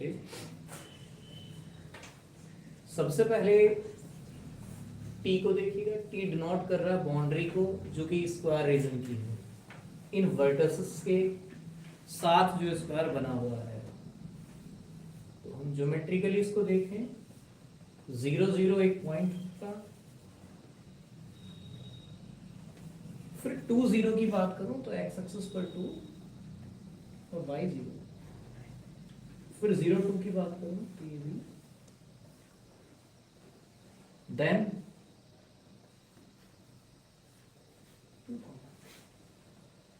Okay, सबसे पहले T को देखिएगा, टी डिनोट कर रहा है बाउंड्री को जो कि स्क्वायर रीजन की है, इन वर्टिसेस के साथ जो स्क्वायर बना हुआ है। तो हम ज्योमेट्रिकली इसको देखें, 0 0 एक पॉइंट था, फिर 2 0 की बात करूं तो एक्स एक्सिस पर 2 और y 0, फिर 0 2 की बात करूं तो ये भी, देन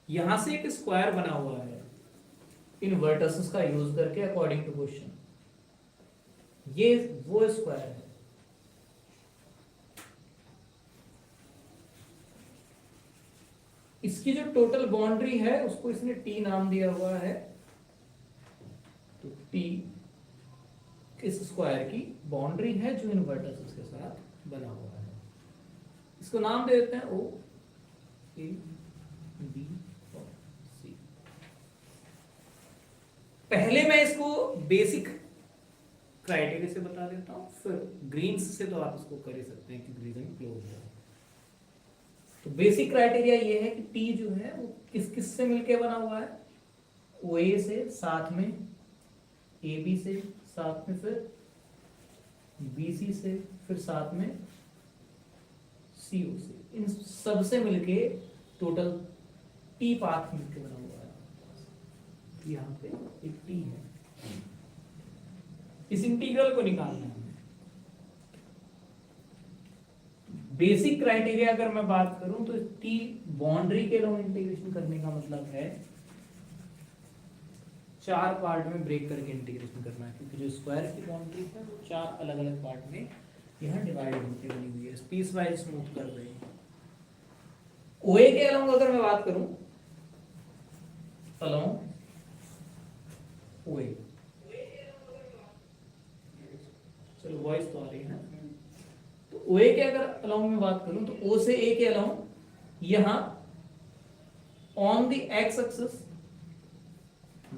यहां से एक स्क्वायर बना हुआ है इन वर्टिसेस का यूज करके अकॉर्डिंग टू क्वेश्चन, ये वो स्क्वायर है। इसकी जो टोटल बाउंड्री है उसको इसने टी नाम दिया हुआ है, तो टी इस स्क्वायर की बाउंड्री है जो इन वर्टिसेस के साथ बना हुआ है। इसको नाम दे देते हैं ओ ए बी और सी। पहले मैं इसको बेसिक क्राइटेरिया से बता देता हूं, फिर ग्रीन्स से तो आप इसको कर ही सकते हैं कि रीजन क्लोज है। तो बेसिक क्राइटेरिया ये है कि टी जो है वो किस किस से मिलके बना हुआ है, ओ ए से, साथ में ए बी से, साथ में फिर बी सी से, फिर साथ में सी ओ से, इन सब से मिलके टोटल टी पाथ मिलके बना हुआ है। यहाँ पे एक टी है, इस इंटीग्रल को निकालना है। बेसिक क्राइटेरिया अगर मैं बात करूं तो टी बाउंड्री के अलोंग इंटीग्रेशन करने का मतलब है 4 पार्ट में ब्रेक करके इंटीग्रेशन करना है, क्योंकि जो स्क्वायर की बाउंड्री है वो 4 अलग अलग पार्ट में यहाँ डिवाइड होकर बनी हुई है, पीस वाइज स्मूथ कर रहे हैं। ओए के अलोंग अगर मैं बात करूं, अलोंग ओए, चलो वॉइस तो आ रही है ना, तो ओए के अगर अलोंग में बात करूं तो ओ से ए के अलोंग यहां on the x axis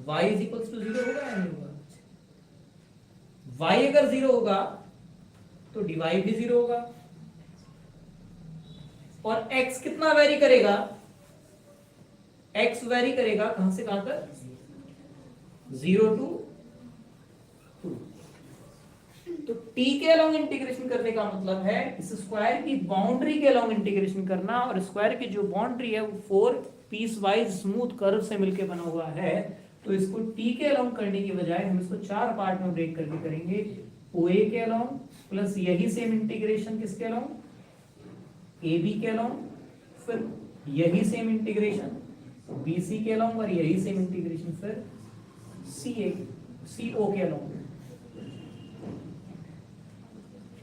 y is equals to 0 होगा या नहीं होगा? y अगर 0 होगा तो dy भी 0 होगा, और x कितना वेरी करेगा, x वेरी करेगा कहां से कहां तक, 0 to 2। तो t के अलोंग इंटीग्रेशन करने का मतलब है इस स्क्वायर की बाउंड्री के अलोंग इंटीग्रेशन करना, और स्क्वायर की जो बाउंड्री है वो 4 पीस वाइज स्मूथ कर्व से मिलकर बना हुआ है। तो इसको t के अलोंग करने की बजाय हम इसको 4 पार्ट में ब्रेक करके करेंगे, OA के अलोंग प्लस यही सेम इंटीग्रेशन किसके अलोंग, AB के अलोंग, फिर यही सेम इंटीग्रेशन BC के अलोंग, और यही सेम इंटीग्रेशन फिर CO के अलोंग।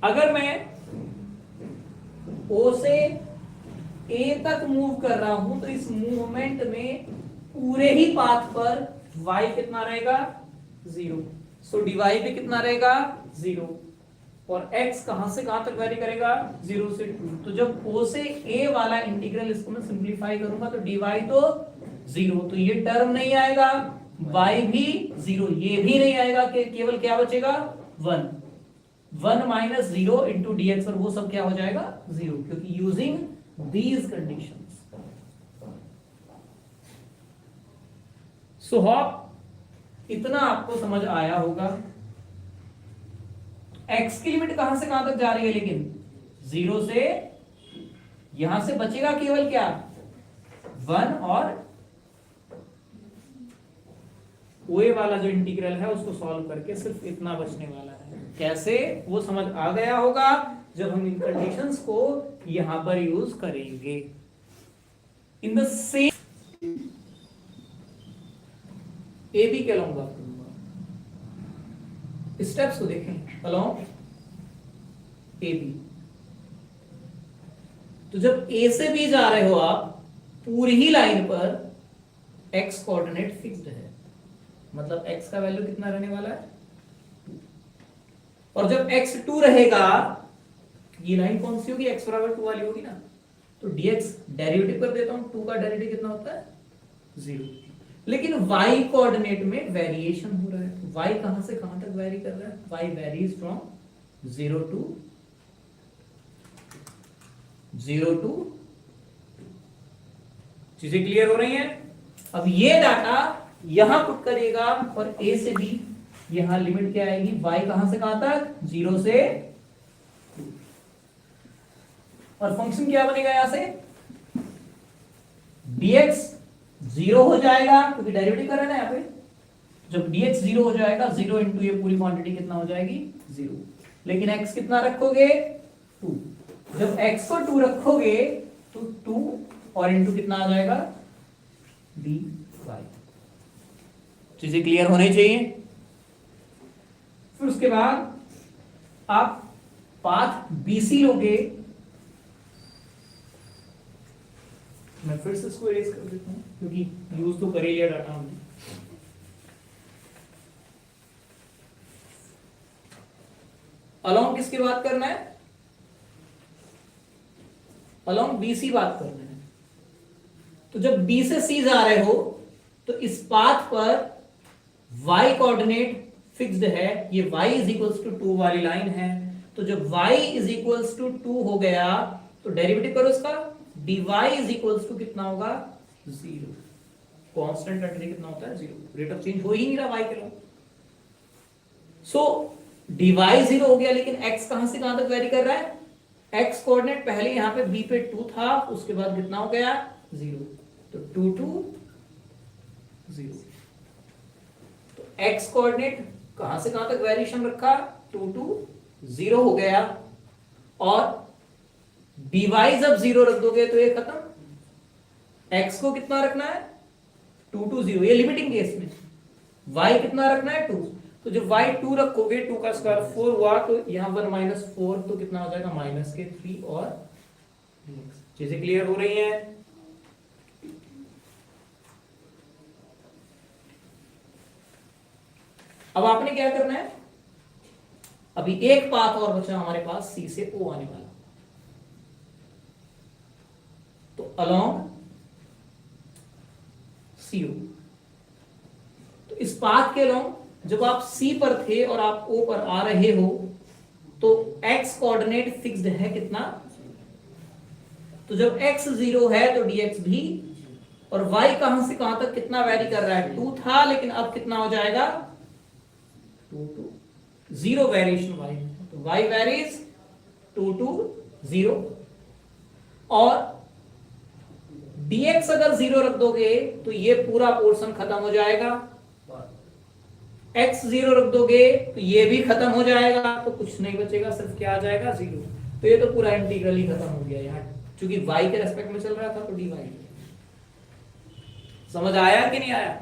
अगर मैं O से A तक मूव कर रहा हूं तो इस मूवमेंट में पूरे ही पाथ पर y कितना रहेगा, 0, सो dy भी कितना रहेगा, 0, और x कहां से कहां तक वेरी करेगा, 0 से 2। तो जब O से A वाला इंटीग्रल इसको मैं सिंप्लीफाई करूंगा तो dy तो 0, तो ये टर्म नहीं आएगा, y भी 0, ये भी नहीं आएगा, केवल क्या बचेगा, 1 माइनस 0 इंटू dx, और वो सब क्या हो जाएगा, 0, क्योंकि using these conditions. So hope इतना आपको समझ आया होगा। x की लिमिट कहां से कहां तक जा रही है, लेकिन 0 से, यहां से बचेगा केवल क्या, 1, और OA वाला जो इंटीग्रल है उसको सॉल्व करके सिर्फ इतना बचने वाला है। कैसे, वो समझ आ गया होगा जब हम इन कंडीशंस को यहां पर यूज करेंगे। इन द सेम AB के अलोंग बात करूंगा, स्टेप्स को देखें, अलोंग AB। तो जब A से B जा रहे हो आप, पूरी ही लाइन पर x कोऑर्डिनेट फिक्स्ड है, मतलब x का वैल्यू कितना रहने वाला है, 2, और जब x 2 रहेगा, ये लाइन कौन सी होगी, x बराबर 2 वाली होगी ना, तो dx डेरिवेटिव कर देता हूं, 2 का डेरिवेटिव कितना होता है, 0। लेकिन y कोऑर्डिनेट में वेरिएशन हो रहा है, y कहां से कहां तक वेरी कर रहा है? y varies from 0 to 2। चीजें क्लियर हो रही हैं? अब ये डाटा यहां पुट करिएगा और a से b यहां लिमिट क्या आएगी? y कहां से कहां तक? 0 से 2। और फंक्शन क्या बनेगा यहां से? dx 0 हो जाएगा क्योंकि डेरिवेटिव कर रहे हैं ना यहाँ पे। जब dx 0 हो जाएगा, 0 इंटू ये पूरी क्वांटिटी कितना हो जाएगी? 0। लेकिन x कितना रखोगे? 2। जब x को 2 रखोगे तो 2 और इंटू कितना आ जाएगा? dy। चीजें क्लियर होनी चाहिए। फिर उसके बाद आप पाथ BC लोगे। मैं फिर से इसको इरेज कर देता हूं क्योंकि यूज तो कर ही लिया डाटा हमने। अलोंग किसकी बात करना है? अलोंग BC बात करना है। तो जब B से C जा रहे हो तो इस पाथ पर y कोऑर्डिनेट फिक्स्ड है, ये y इज इक्वल्स टू 2 वाली लाइन है। तो जब y इज इक्वल्स टू 2 हो गया तो डेरिवेटिव करो इसका, dy इज इक्वल्स टू कितना होगा? 0। कांस्टेंट रखने कितना होता है? 0। रेट ऑफ चेंज हो ही नहीं रहा y के लिए। सो dy 0 हो गया, लेकिन x कहां से कहां तक वेरी कर रहा है? x कोऑर्डिनेट पहले यहां पे b पे 2 था, उसके बाद कितना हो गया? 0। तो 2 to 0। तो x कोऑर्डिनेट कहां से कहां तक वेरिएशन रखा? 2 to 0 हो गया। और dy जब 0 रख दोगे तो ये खत्म। x को कितना रखना है? 2 to 0, ये लिमिटिंग केस में। y कितना रखना है? 2। तो जब y 2 रखोगे, 2 का स्क्वायर 4 हुआ, तो यहां पर -4 तो कितना हो जाएगा? -3 और dx। चीजें क्लियर हो रही हैं? अब आपने क्या करना है? अभी एक पाथ और बचा हमारे पास C से O आने वाला। तो अलोंग CO, तो इस पाथ के अलोंग जब आप C पर थे और आप O पर आ रहे हो तो x कोऑर्डिनेट फिक्स्ड है कितना? तो जब x 0 है तो dx भी, और y कहां से कहां तक कितना वेरी कर रहा है? 2 था, लेकिन अब कितना हो जाएगा? 2 to 0 वेरिएशन y। तो y वेरीज 2 to 0। और dx अगर 0 रख दोगे तो ये पूरा पोर्शन खत्म हो जाएगा। x 0 रख दोगे तो ये भी खत्म हो जाएगा, तो कुछ नहीं बचेगा, सिर्फ क्या आ जाएगा? 0। तो ये तो पूरा इंटीग्रल ही खत्म हो गया यहाँ, क्योंकि y के रेस्पेक्ट में चल रहा था तो dy। समझ आया कि नहीं आया?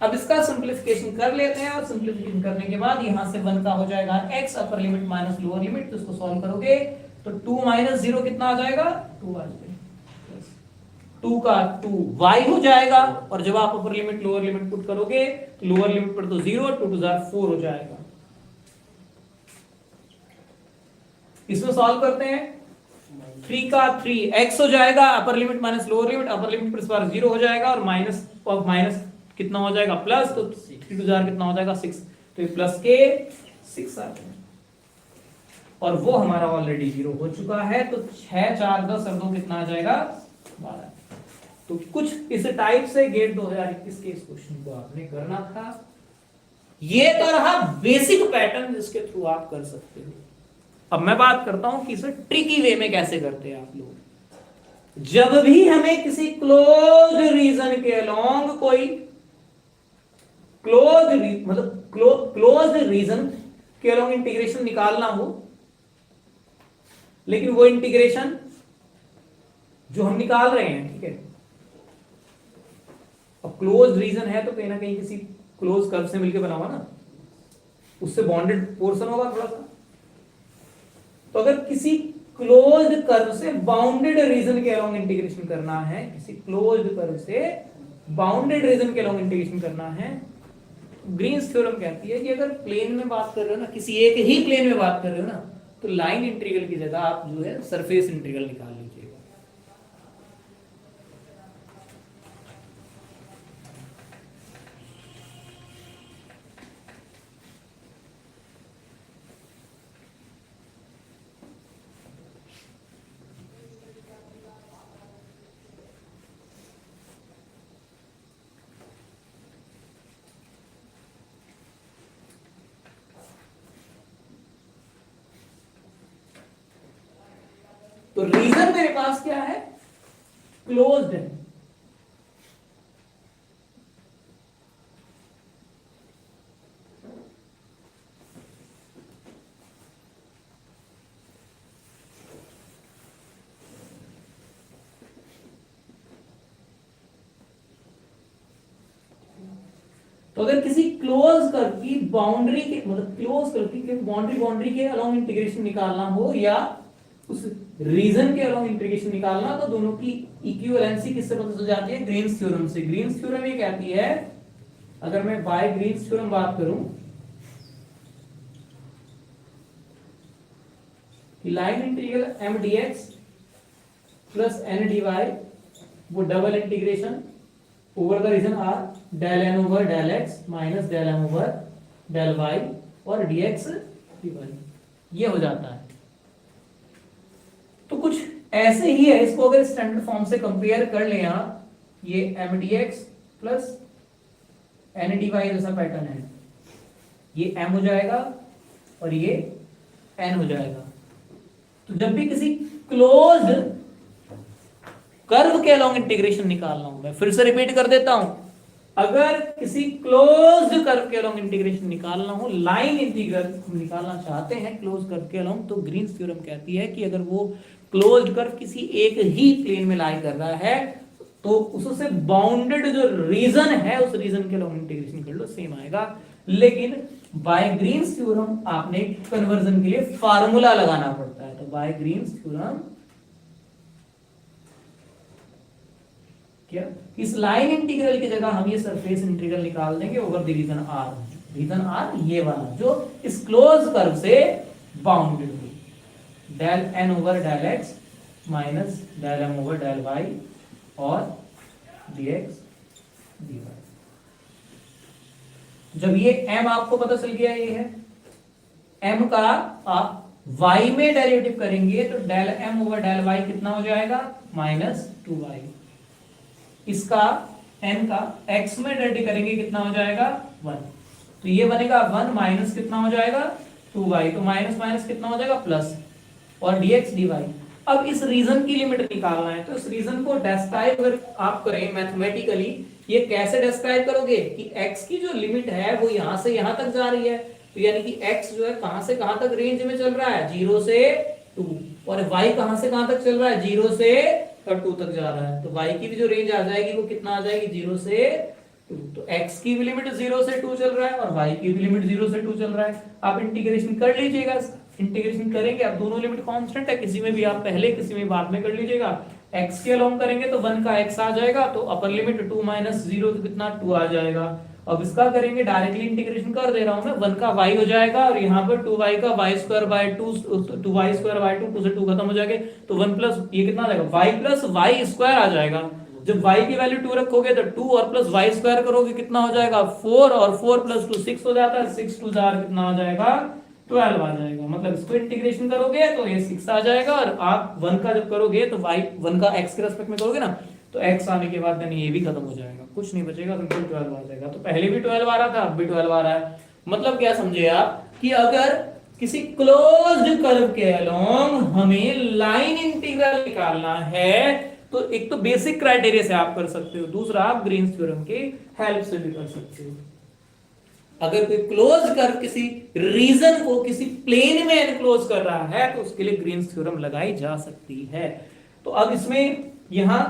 अब इसका सिंप्लीफिकेशन कर लेते हैं, और सिंप्लीफिकेशन करने के बाद यहां से 1 का हो जाएगा x upper limit minus lower limit. तो इसको सॉल्व करोगे तो 2 - 0 कितना आ जाएगा? 2 आ जाएगा। 2 का 2 y हो जाएगा, और जब आप upper limit lower limit put करोगे तो लोअर लिमिट पर तो 0, 2 to 4 हो जाएगा। इसमें सॉल्व करते हैं। 3 का 3 x हो जाएगा, upper limit minus lower limit, upper limit पर इस बार 0 हो जाएगा, और माइनस कितना हो जाएगा? प्लस। तो 3 to 4 कितना हो जाएगा? 6। तो ये प्लस के 6 आ जाएगा, और वो हमारा ऑलरेडी 0 हो चुका है। तो 6 4 10 और 2 कितना आ जाएगा? 12। तो कुछ इस टाइप से गेट 2021 के इस क्वेश्चन को आपने करना था। ये तो रहा बेसिक पैटर्न जिसके थ्रू आप कर सकते हो। अब मैं बात करता हूं कि इसे ट्रिकी वे में कैसे करते हैं आप लोग। जब भी हमें किसी क्लोज रीजन के अलोंग कोई क्लोज रीजन के अलोंग इंटीग्रेशन निकालना हो, लेकिन वो इंटीग्रेशन जो हम निकाल रहे हैं, ठीक है, अब क्लोज रीजन है तो कहीं ना कहीं किसी क्लोज कर्व से मिलकर बना हुआ ना, उससे बॉन्डेड पोर्शन होगा थोड़ा सा। तो अगर किसी क्लोज्ड कर्व से बाउंडेड रीजन के अलोंग इंटीग्रेशन करना है, किसी क्लोज्ड कर्व से बाउंडेड रीजन के अलोंग इंटीग्रेशन करना है, ग्रीन्स थ्योरम कहती है कि अगर प्लेन में बात कर रहे हो ना, किसी एक ही प्लेन में बात कर रहे हो ना, तो लाइन इंटीग्रल की जगह आप जो है सरफेस इंटीग्रल निकाल लीजिएगा। तो रीजन मेरे पास क्या है, क्लोज्ड है। तो अगर किसी क्लोज कर्व की बाउंड्री के मतलब क्लोज कर्व की बाउंड्री के अलोंग इंटीग्रेशन निकालना हो या उस रीजन के अलोंग इंटीग्रेशन निकालना, तो दोनों की इक्विवेलेंसी किससे पता चल जाती है, ग्रीन्स थ्योरम से। ग्रीन्स थ्योरम ये कहती है, अगर मैं बाय ग्रीन्स थ्योरम बात करूं कि line integral m D x plus N D y वो double integration over the region r del N over del x minus del M over del Y और dx dy ये हो जाता है। तो कुछ ऐसे ही है, इसको अगर स्टैंडर्ड फॉर्म से कंपेयर कर लें आप, ये M D x plus N D Y जैसा पैटर्न है, ये m हो जाएगा और ये n हो जाएगा। तो जब भी किसी क्लोज्ड कर्व के अलोंग इंटीग्रेशन निकालना हो, मैं फिर से रिपीट कर देता हूं, अगर किसी क्लोज्ड कर्व के अलोंग इंटीग्रेशन निकालना हो, लाइन इंटीग्रल हम निकालना चाहते हैं क्लोज कर्व के अलोंग, तो ग्रीन्स थ्योरम कहती है कि अगर वो क्लोज्ड कर्व किसी एक ही प्लेन में लाई कर रहा है तो उससे बाउंडेड जो रीजन है उस रीजन के अलोंग इंटीग्रेशन कर लो, सेम आएगा। लेकिन बाय ग्रीन्स थ्योरम आपने कन्वर्जन के लिए फार्मूला लगाना पड़ता है। तो बाय ग्रीन्स थ्योरम क्या, इस लाइन इंटीग्रल की जगह हम ये सरफेस इंटीग्रल निकाल देंगे over the region R. Region R ये वाला जो इस क्लोज कर्व से बाउंडेड हो, del N over del x minus del M over del Y और dx dy। जब ये m आपको पता चल गया, ये है m का आप y में डेरिवेटिव करेंगे तो del m over del y कितना हो जाएगा, माइनस 2y। इसका n का x में डेरिवेटिव करेंगे कितना हो जाएगा, 1। तो ये बनेगा 1 माइनस कितना हो जाएगा, 2y। तो माइनस माइनस कितना हो जाएगा, प्लस, और dx dy। अब इस रीजन की लिमिट निकालना है, तो इस रीजन को डिस्क्राइब अगर आप करें मैथमेटिकली, ये कैसे डिस्क्राइब करोगे कि x की जो लिमिट है वो यहां से यहां तक जा रही है, तो यानी कि x जो है कहां से कहां तक रेंज में चल रहा है, 0 से 2, और y कहां से कहां तक चल रहा है, 0 से 2 तक जा रहा है। तो y की भी जो रेंज आ जाएगी वो कितना आ जाएगी, 0 से 2। तो x की भी लिमिट 0 से 2 चल रहा है और y की भी लिमिट 0 से 2 चल रहा है। आप इंटीग्रेशन कर लीजिएगा, इंटीग्रेशन करेंगे आप, दोनों लिमिट कांस्टेंट है, किसी में भी आप पहले किसी में बाद में कर लीजिएगा। x के अलोंग करेंगे तो 1 का x आ जाएगा, तो अपर लिमिट 2 माइनस 0 तो कितना 2 आ जाएगा। अब इसका करेंगे डायरेक्टली इंटीग्रेशन कर दे रहा हूं मैं, 1 का y हो जाएगा और यहाँ पर 2y का y square by 2, 2y square by 2, 2 से 2 खत्म हो जाएगा, तो 1 प्लस ये कितना आ जाएगा, y प्लस y स्क्वायर आ जाएगा। जब y की वैल्यू 2 रखोगे तो 2 और प्लस y स्क्वायर करोगे कितना हो जाएगा, 4, और 4 प्लस 2 6 हो जाता है, 6 2 4 कितना हो जाएगा, 12 आ जाएगा। मतलब इसको इंटीग्रेशन करोगे तो ये 6 आ जाएगा, और आप 1 का जब करोगे तो y 1 का x के रेस्पेक्ट में करोगे ना, तो x आने के बाद ये भी खत्म हो जाएगा, कुछ नहीं बचेगा, सिंपल 12 आ जाएगा। तो पहले भी 12 आ रहा था, अब भी 12 आ रहा है। मतलब क्या समझे आप कि अगर किसी क्लोज्ड कर्व के अलोंग हमें लाइन इंटीग्रल निकालना है, तो एक तो बेसिक क्राइटेरिया से आप कर सकते हो, दूसरा आप ग्रीन्स थ्योरम के हेल्प से भी कर सकते हो। अगर कोई क्लोज कर्व किसी रीजन को किसी प्लेन में एनक्लोज कर रहा है तो उसके लिए ग्रीन्स थ्योरम लगाई जा सकती है। तो अब इसमें यहां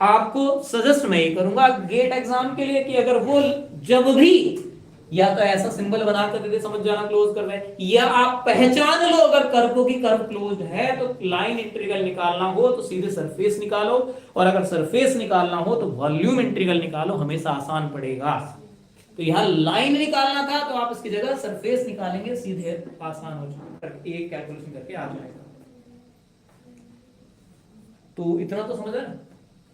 आपको सजेस्ट मैं ये करूंगा गेट एग्जाम के लिए कि अगर वो जब भी या तो ऐसा सिंबल बना कर दे समझ जाना क्लोज कर रहे हैं, या आप पहचान लो अगर कर्व को कि कर्व क्लोज्ड है, तो लाइन इंटीग्रल निकालना हो तो सीधे सरफेस निकालो, और अगर सरफेस निकालना हो तो वॉल्यूम इंटीग्रल निकालो, हमेशा आसान पड़ेगा। तो यहां लाइन निकालना था तो आप इसकी जगह सरफेस निकालेंगे, सीधे आसान हो जाएगा, एक कैलकुलेशन करके आ जाएगा। तो इतना तो समझ है ना।